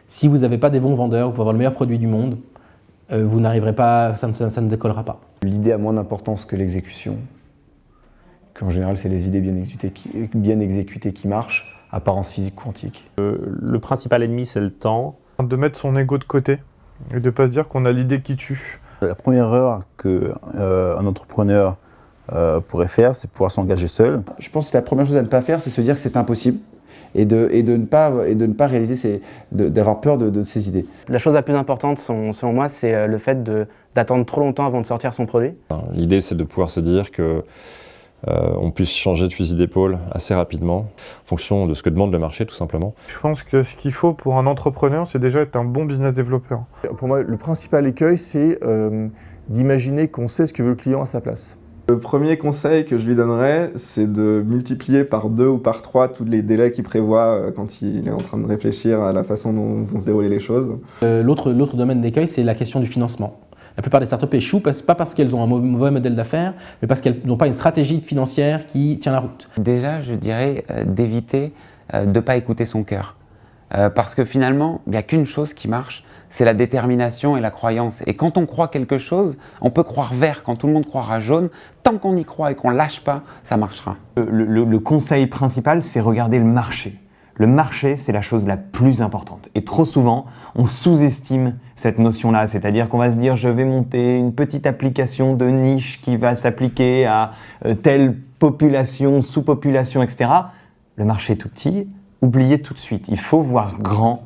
Si vous n'avez pas des bons vendeurs, vous pouvez avoir le meilleur produit du monde, vous n'arriverez pas, ça ne décollera pas. L'idée a moins d'importance que l'exécution, qu'en général c'est les idées bien exécutées qui marchent, apparence physique quantique. Le principal ennemi, c'est le temps. De mettre son ego de côté et de ne pas se dire qu'on a l'idée qui tue. La première erreur qu'un entrepreneur pourrait faire, c'est pouvoir s'engager seul. Je pense que la première chose à ne pas faire, c'est se dire que c'est impossible et de ne pas réaliser, d'avoir peur de ses idées. La chose la plus importante, selon moi, c'est le fait d'attendre trop longtemps avant de sortir son produit. L'idée, c'est de pouvoir se dire que on puisse changer de fusil d'épaule assez rapidement, en fonction de ce que demande le marché, tout simplement. Je pense que ce qu'il faut pour un entrepreneur, c'est déjà être un bon business développeur. Pour moi, le principal écueil, c'est d'imaginer qu'on sait ce que veut le client à sa place. Le premier conseil que je lui donnerais, c'est de multiplier par 2 ou par 3 tous les délais qu'il prévoit quand il est en train de réfléchir à la façon dont vont se dérouler les choses. L'autre domaine d'écueil, c'est la question du financement. La plupart des startups échouent, pas parce qu'elles ont un mauvais modèle d'affaires, mais parce qu'elles n'ont pas une stratégie financière qui tient la route. Déjà, je dirais d'éviter de ne pas écouter son cœur. Parce que finalement, il n'y a qu'une chose qui marche, c'est la détermination et la croyance. Et quand on croit quelque chose, on peut croire vert quand tout le monde croira jaune. Tant qu'on y croit et qu'on ne lâche pas, ça marchera. Le conseil principal, c'est regarder le marché. Le marché, c'est la chose la plus importante. Et trop souvent, on sous-estime cette notion-là. C'est-à-dire qu'on va se dire, je vais monter une petite application de niche qui va s'appliquer à telle population, sous-population, etc. Le marché est tout petit. Oubliez tout de suite. Il faut voir grand